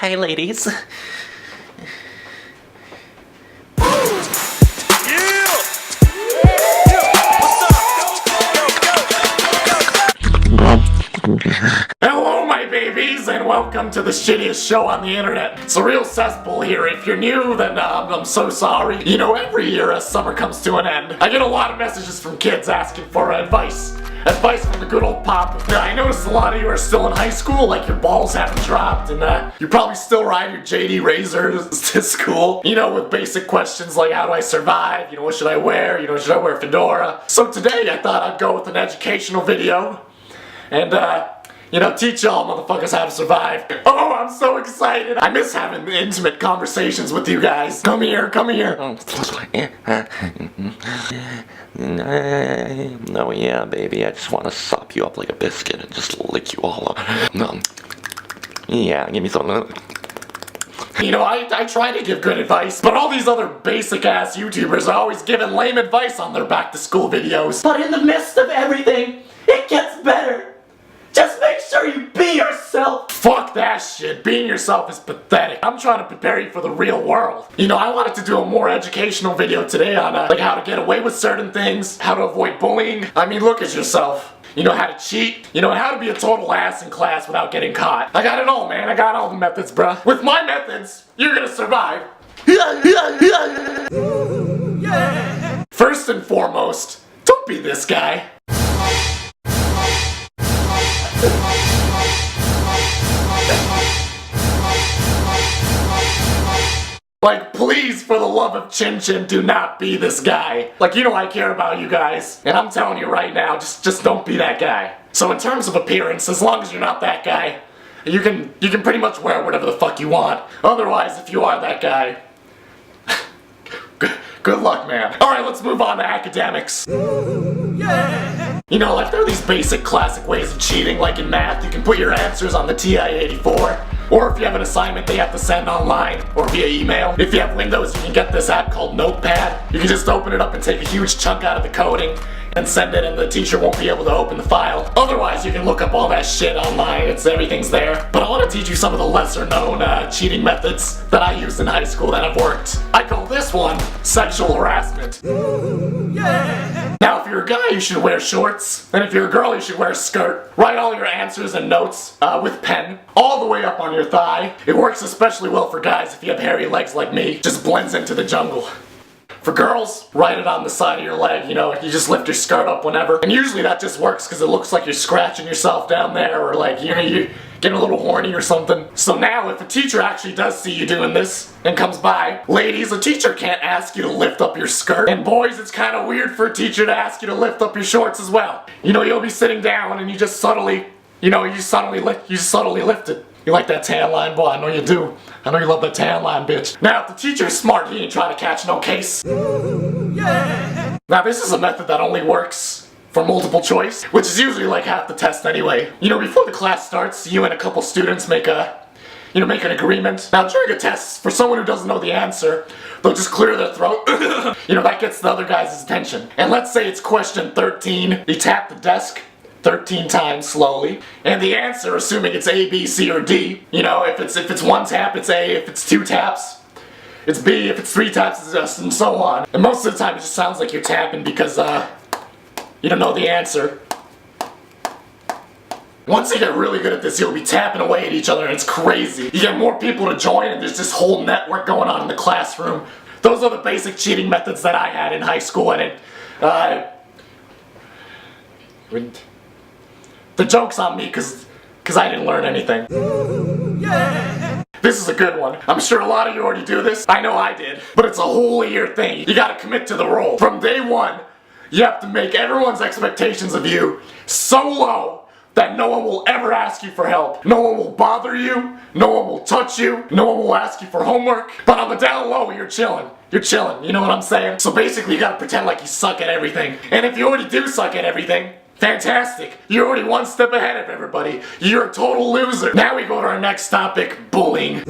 Hey, ladies. Hello, my babies, and welcome to the shittiest show on the internet. It's a real cesspool here. If you're new, then I'm so sorry. You know, every year as summer comes to an end, I get a lot of messages from kids asking for advice. Advice from the good old pop. Now, I noticed a lot of you are still in high school, like your balls haven't dropped, and you probably still ride your JD Razor to school. You know, with basic questions like, how do I survive? You know, what should I wear? You know, should I wear a fedora? So today, I thought I'd go with an educational video, and you know, teach y'all motherfuckers how to survive. Oh, I'm so excited! I miss having intimate conversations with you guys. Come here, come here. No, yeah, baby, I just want to sop you up like a biscuit and just lick you all up. No. Yeah, give me some. You know, I try to give good advice, but all these other basic-ass YouTubers are always giving lame advice on their back-to-school videos. But in the midst of everything, it gets better. Just make sure you be yourself. Fuck that shit. Being yourself is pathetic. I'm trying to prepare you for the real world. You know, I wanted to do a more educational video today on like how to get away with certain things, how to avoid bullying. I mean, look at yourself. You know how to cheat, you know, and how to be a total ass in class without getting caught. I got it all, man. I got all the methods, bruh. With my methods, you're gonna survive. First and foremost, don't be this guy. Like, please, for the love of Chin Chin, do not be this guy. Like, you know I care about you guys, and I'm telling you right now, just don't be that guy. So in terms of appearance, as long as you're not that guy, you can pretty much wear whatever the fuck you want. Otherwise, if you are that guy, good luck, man. Alright, let's move on to academics. You know, like, there are these basic classic ways of cheating, like in math. You can put your answers on the TI-84. Or if you have an assignment they have to send online, or via email. If you have Windows, you can get this app called Notepad. You can just open it up and take a huge chunk out of the coding and send it, and the teacher won't be able to open the file. Otherwise, you can look up all that shit online. Everything's there. But I want to teach you some of the lesser known cheating methods that I used in high school that have worked. I call this one sexual harassment. Now, if you're a guy, you should wear shorts. And if you're a girl, you should wear a skirt. Write all your answers and notes with pen all the way up on your thigh. It works especially well for guys if you have hairy legs like me. Just blends into the jungle. For girls, write it on the side of your leg, you know, you just lift your skirt up whenever. And usually that just works because it looks like you're scratching yourself down there, or like you're getting a little horny or something. So now, if a teacher actually does see you doing this and comes by, ladies, a teacher can't ask you to lift up your skirt. And boys, it's kind of weird for a teacher to ask you to lift up your shorts as well. You know, you'll be sitting down and you just subtly, you subtly lift it. You like that tan line, boy? I know you do. I know you love that tan line, bitch. Now, if the teacher's smart, he ain't trying to catch no case. Now, this is a method that only works for multiple choice, which is usually like half the test anyway. You know, before the class starts, you and a couple students make an agreement. Now, during a test, for someone who doesn't know the answer, they'll just clear their throat. You know, that gets the other guy's attention. And let's say it's question 13. You tap the desk 13 times slowly, and the answer, assuming it's A, B, C, or D, you know, if it's one tap, it's A, if it's two taps, it's B, if it's three taps, it's S, and so on. And most of the time it just sounds like you're tapping because, you don't know the answer. Once you get really good at this, you'll be tapping away at each other, and it's crazy. You get more people to join, and there's this whole network going on in the classroom. Those are the basic cheating methods that I had in high school, and the joke's on me, because I didn't learn anything. This is a good one. I'm sure a lot of you already do this. I know I did. But it's a whole year thing. You gotta commit to the role. From day one, you have to make everyone's expectations of you so low that no one will ever ask you for help. No one will bother you. No one will touch you. No one will ask you for homework. But on the down low, you're chilling. You're chilling, you know what I'm saying? So basically, you gotta pretend like you suck at everything. And if you already do suck at everything, fantastic! You're already one step ahead of everybody. You're a total loser. Now we go to our next topic, bullying.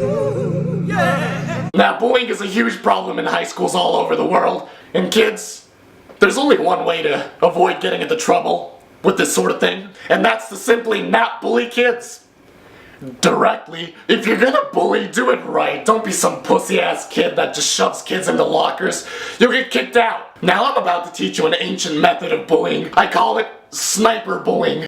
Now, bullying is a huge problem in high schools all over the world. And kids, there's only one way to avoid getting into trouble with this sort of thing, and that's to simply not bully kids. directly. If you're gonna bully, do it right. Don't be some pussy-ass kid that just shoves kids into lockers. You'll get kicked out. Now I'm about to teach you an ancient method of bullying. I call it sniper bullying.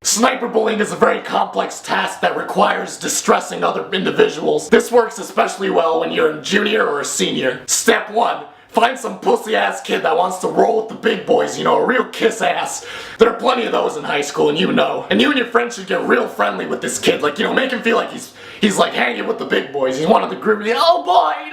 Sniper bullying is a very complex task that requires distressing other individuals. This works especially well when you're a junior or a senior. Step 1. Find some pussy-ass kid that wants to roll with the big boys, you know, a real kiss-ass. There are plenty of those in high school, and you know. And you and your friends should get real friendly with this kid. Like, you know, make him feel like he's like hanging with the big boys. He's one of the group. Oh boy, you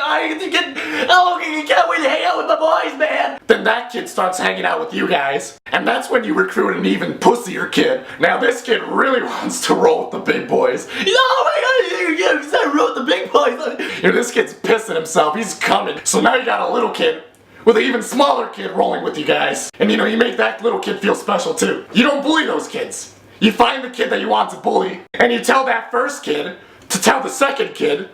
can't wait to hang out with the boys, man. Then that kid starts hanging out with you guys. And that's when you recruit an even pussier kid. Now this kid really wants to roll with the big boys. Oh my god, you said roll with the big boys. You know, this kid's pissing himself. He's coming. So now you got a little kid with an even smaller kid rolling with you guys. And you know, you make that little kid feel special too. You don't bully those kids. You find the kid that you want to bully, and you tell that first kid to tell the second kid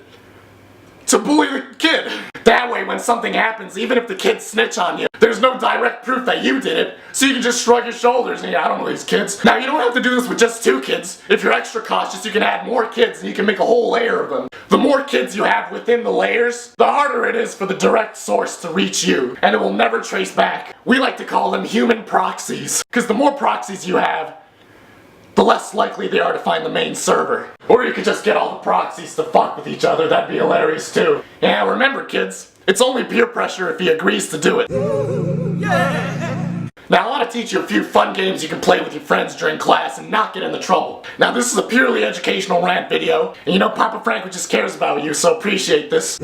to bully the kid. That way, when something happens, even if the kids snitch on you, there's no direct proof that you did it, so you can just shrug your shoulders and I don't know these kids. Now, you don't have to do this with just 2 kids. If you're extra cautious, you can add more kids and you can make a whole layer of them. The more kids you have within the layers, the harder it is for the direct source to reach you, and it will never trace back. We like to call them human proxies, because the more proxies you have, the less likely they are to find the main server. Or you could just get all the proxies to fuck with each other, that'd be hilarious too. Yeah, remember kids, it's only peer pressure if he agrees to do it. Now I want to teach you a few fun games you can play with your friends during class and not get into trouble. Now this is a purely educational rant video, and you know Papa Frank just cares about you, so appreciate this.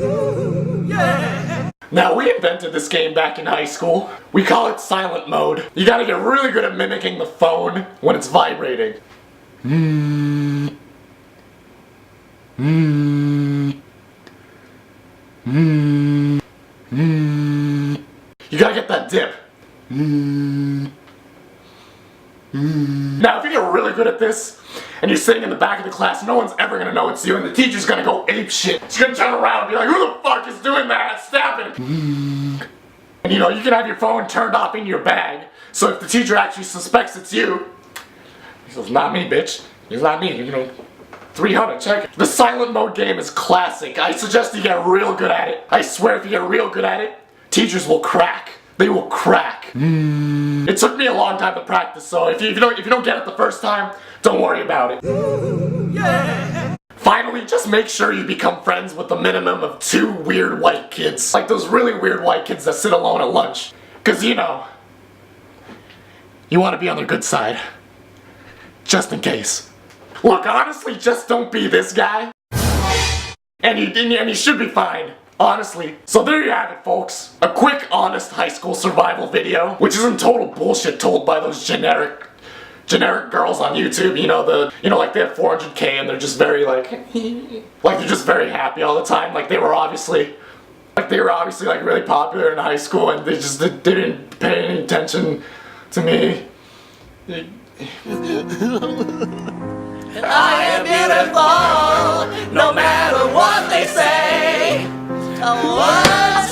Now, we invented this game back in high school. We call it silent mode. You gotta get really good at mimicking the phone when it's vibrating. You gotta get that dip. Now, if you get really good at this, and you're sitting in the back of the class, no one's ever gonna know it's you, and the teacher's gonna go ape shit. She's gonna turn around and be like, who the fuck is doing that? Stop it! And you know, you can have your phone turned off in your bag, so if the teacher actually suspects it's you, he says, not me, bitch. It's not me, you know. 300, check it. The silent mode game is classic. I suggest you get real good at it. I swear if you get real good at it, teachers will crack. They will crack. It took me a long time to practice, so if you don't get it the first time, don't worry about it. Finally, just make sure you become friends with a minimum of 2 weird white kids. Like those really weird white kids that sit alone at lunch. Cause you know, you want to be on their good side. Just in case. Look, honestly, just don't be this guy. And you should be fine. Honestly. So there you have it, folks. A quick, honest high school survival video, which isn't total bullshit told by those generic girls on YouTube, you know, like they have 400K and they're just very like they're just very happy all the time, like they were obviously like really popular in high school and they didn't pay any attention to me. I am beautiful, no matter what they say. What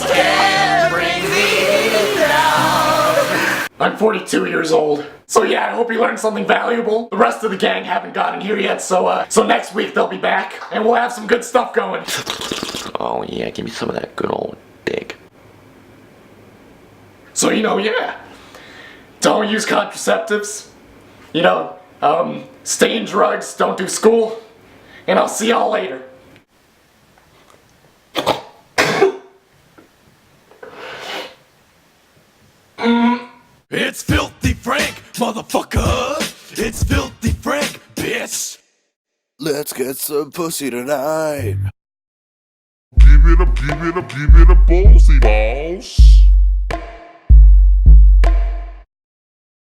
can bring me down? I'm 42 years old. So yeah, I hope you learned something valuable. The rest of the gang haven't gotten here yet, so next week they'll be back, and we'll have some good stuff going. Oh yeah, give me some of that good old dick. So you know, yeah. Don't use contraceptives. You know, stay in drugs, don't do school, and I'll see y'all later. It's Filthy Frank, motherfucker! It's Filthy Frank, bitch! Let's get some pussy tonight. Give it a ballsy balls.